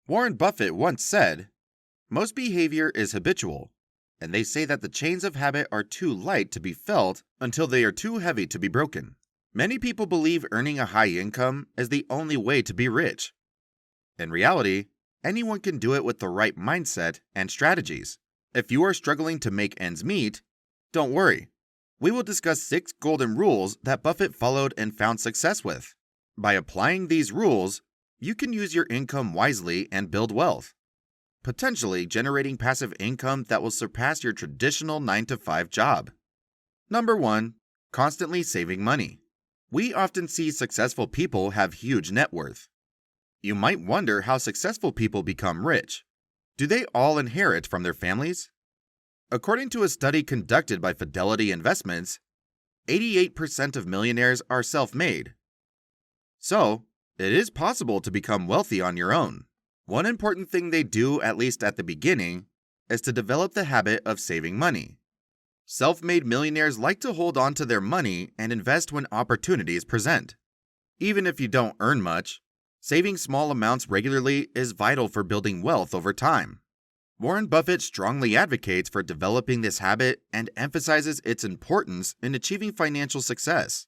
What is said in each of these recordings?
Warren Buffett once said, "Most behavior is habitual, and they say that the chains of habit are too light to be felt until they are too heavy to be broken." Many people believe earning a high income is the only way to be rich. In reality, anyone can do it with the right mindset and strategies. If you are struggling to make ends meet, don't worry. We will discuss 6 golden rules that Buffett followed and found success with. By applying these rules, you can use your income wisely and build wealth, potentially generating passive income that will surpass your traditional 9-to-5 job. Number 1. Constantly saving money. We often see successful people have huge net worth. You might wonder how successful people become rich. Do they all inherit from their families? According to a study conducted by Fidelity Investments, 88% of millionaires are self-made. So, it is possible to become wealthy on your own. One important thing they do, at least at the beginning, is to develop the habit of saving money. Self-made millionaires like to hold on to their money and invest when opportunities present. Even if you don't earn much, saving small amounts regularly is vital for building wealth over time. Warren Buffett strongly advocates for developing this habit and emphasizes its importance in achieving financial success.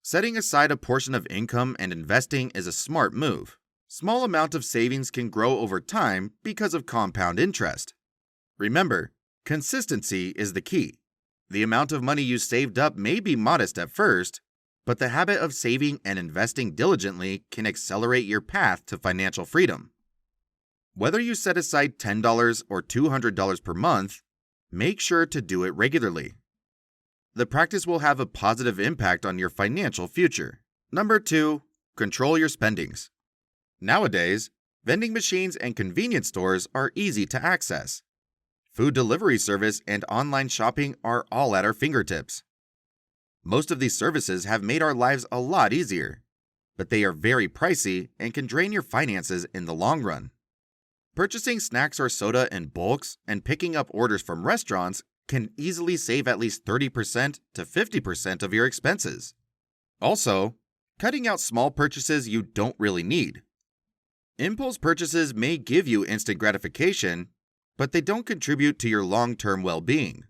Setting aside a portion of income and investing is a smart move. Small amounts of savings can grow over time because of compound interest. Remember, consistency is the key. The amount of money you saved up may be modest at first, but the habit of saving and investing diligently can accelerate your path to financial freedom. Whether you set aside $10 or $200 per month, make sure to do it regularly. The practice will have a positive impact on your financial future. Number 2. Control your spendings. Nowadays, vending machines and convenience stores are easy to access. Food delivery service and online shopping are all at our fingertips. Most of these services have made our lives a lot easier, but they are very pricey and can drain your finances in the long run. Purchasing snacks or soda in bulks and picking up orders from restaurants can easily save at least 30% to 50% of your expenses. Also, cutting out small purchases you don't really need. Impulse purchases may give you instant gratification, but they don't contribute to your long-term well-being.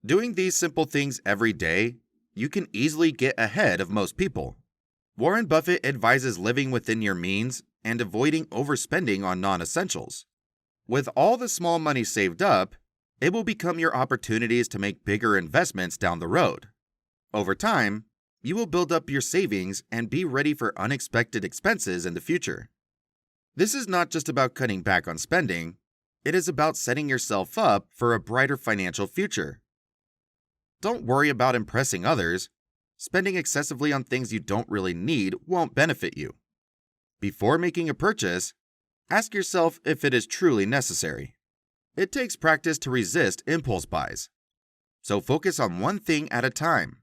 Doing these simple things every day, you can easily get ahead of most people. Warren Buffett advises living within your means and avoiding overspending on non-essentials. With all the small money saved up, it will become your opportunities to make bigger investments down the road. Over time, you will build up your savings and be ready for unexpected expenses in the future. This is not just about cutting back on spending, it is about setting yourself up for a brighter financial future. Don't worry about impressing others. Spending excessively on things you don't really need won't benefit you. Before making a purchase, ask yourself if it is truly necessary. It takes practice to resist impulse buys, so focus on one thing at a time.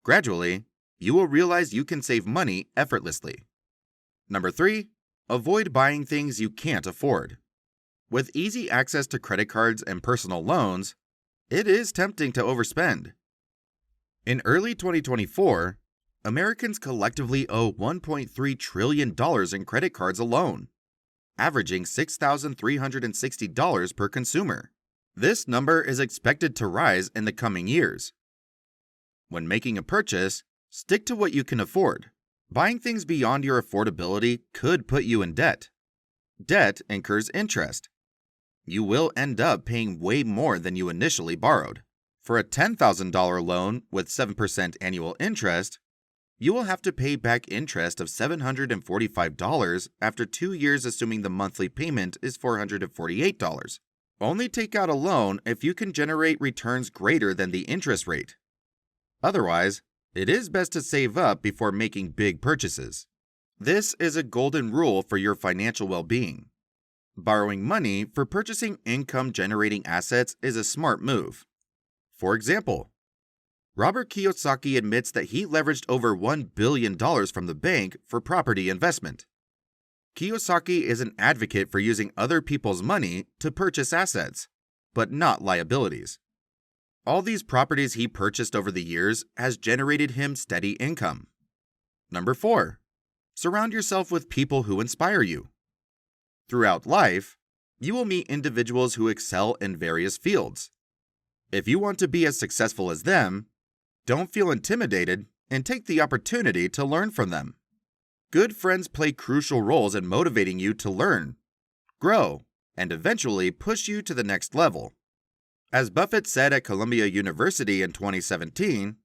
Gradually, you will realize you can save money effortlessly. Number 3. Avoid buying things you can't afford. With easy access to credit cards and personal loans, it is tempting to overspend. In early 2024, Americans collectively owe $1.3 trillion in credit cards alone, averaging $6,360 per consumer. This number is expected to rise in the coming years. When making a purchase, stick to what you can afford. Buying things beyond your affordability could put you in debt. Debt incurs interest. You will end up paying way more than you initially borrowed. For a $10,000 loan with 7% annual interest, you will have to pay back interest of $745 after 2 years, assuming the monthly payment is $448. Only take out a loan if you can generate returns greater than the interest rate. Otherwise, it is best to save up before making big purchases. This is a golden rule for your financial well-being. Borrowing money for purchasing income-generating assets is a smart move. For example, Robert Kiyosaki admits that he leveraged over $1 billion from the bank for property investment. Kiyosaki is an advocate for using other people's money to purchase assets, but not liabilities. All these properties he purchased over the years has generated him steady income. Number 4. Surround yourself with people who inspire you. Throughout life, you will meet individuals who excel in various fields. If you want to be as successful as them, don't feel intimidated and take the opportunity to learn from them. Good friends play crucial roles in motivating you to learn, grow, and eventually push you to the next level. As Buffett said at Columbia University in 2017,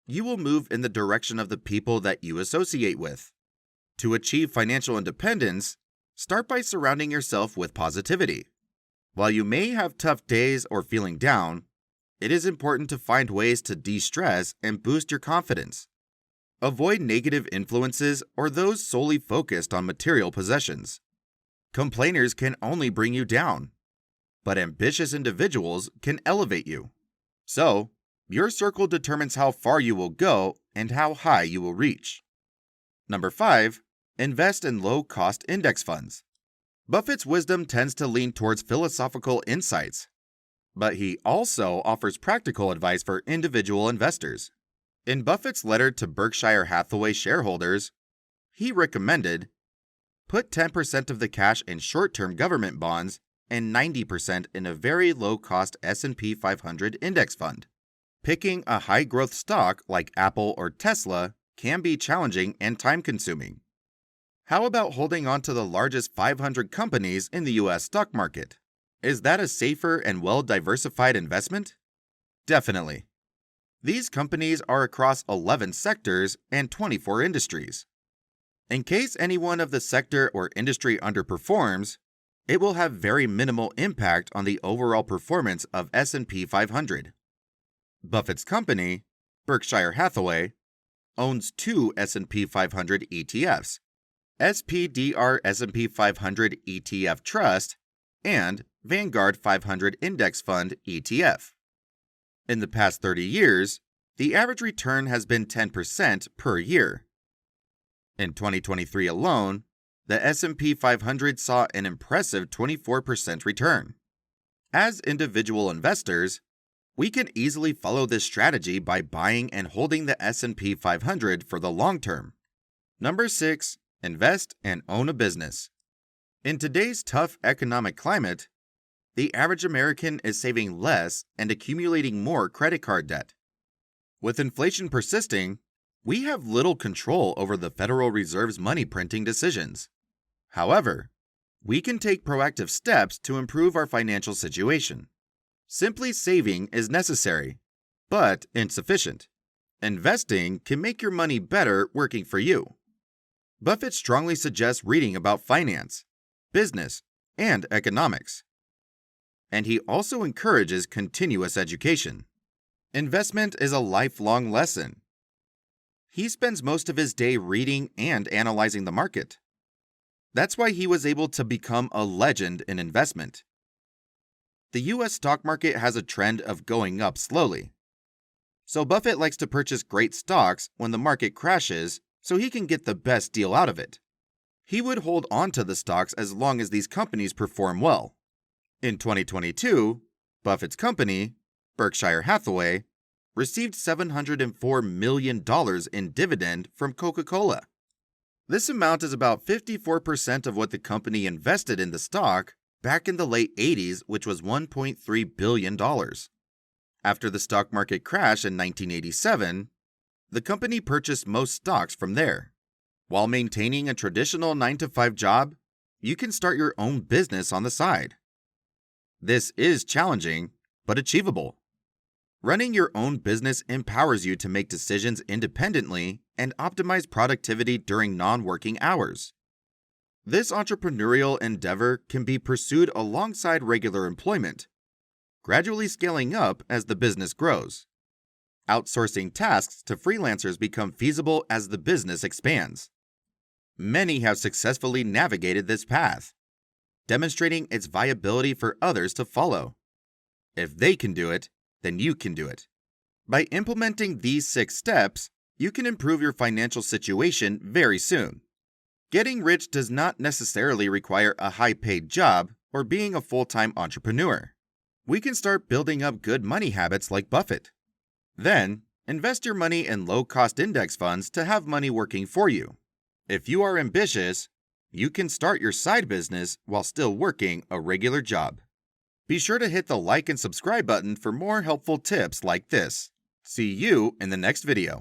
you will move in the direction of the people that you associate with. To achieve financial independence, start by surrounding yourself with positivity. While you may have tough days or feeling down, it is important to find ways to de-stress and boost your confidence. Avoid negative influences or those solely focused on material possessions. Complainers can only bring you down, but ambitious individuals can elevate you. So, your circle determines how far you will go and how high you will reach. Number 5. Invest in low-cost index funds. Buffett's wisdom tends to lean towards philosophical insights, but he also offers practical advice for individual investors. In Buffett's letter to Berkshire Hathaway shareholders, he recommended put 10% of the cash in short-term government bonds and 90% in a very low-cost S&P 500 index fund. Picking a high-growth stock like Apple or Tesla can be challenging and time-consuming. How about holding on to the largest 500 companies in the U.S. stock market? Is that a safer and well-diversified investment? Definitely. These companies are across 11 sectors and 24 industries. In case any one of the sector or industry underperforms, it will have very minimal impact on the overall performance of S&P 500. Buffett's company, Berkshire Hathaway, owns 2 S&P 500 ETFs, SPDR S&P 500 ETF Trust and Vanguard 500 Index Fund ETF. In the past 30 years, the average return has been 10% per year. In 2023 alone, the S&P 500 saw an impressive 24% return. As individual investors, we can easily follow this strategy by buying and holding the S&P 500 for the long term. Number 6. Invest and own a business. In today's tough economic climate, the average American is saving less and accumulating more credit card debt. With inflation persisting, we have little control over the Federal Reserve's money printing decisions. However, we can take proactive steps to improve our financial situation. Simply saving is necessary, but insufficient. Investing can make your money better working for you. Buffett strongly suggests reading about finance, business, and economics. And he also encourages continuous education. Investment is a lifelong lesson. He spends most of his day reading and analyzing the market. That's why he was able to become a legend in investment. The U.S. stock market has a trend of going up slowly. So Buffett likes to purchase great stocks when the market crashes so he can get the best deal out of it. He would hold on to the stocks as long as these companies perform well. In 2022, Buffett's company, Berkshire Hathaway, received $704 million in dividend from Coca-Cola. This amount is about 54% of what the company invested in the stock back in the late 80s, which was $1.3 billion. After the stock market crash in 1987, the company purchased most stocks from there. While maintaining a traditional 9-to-5 job, you can start your own business on the side. This is challenging, but achievable. Running your own business empowers you to make decisions independently and optimize productivity during non-working hours. This entrepreneurial endeavor can be pursued alongside regular employment, gradually scaling up as the business grows. Outsourcing tasks to freelancers become feasible as the business expands. Many have successfully navigated this path, demonstrating its viability for others to follow. If they can do it, then you can do it. By implementing these 6 steps, you can improve your financial situation very soon. Getting rich does not necessarily require a high-paid job or being a full-time entrepreneur. We can start building up good money habits like Buffett. Then, invest your money in low-cost index funds to have money working for you. If you are ambitious, you can start your side business while still working a regular job. Be sure to hit the like and subscribe button for more helpful tips like this. See you in the next video.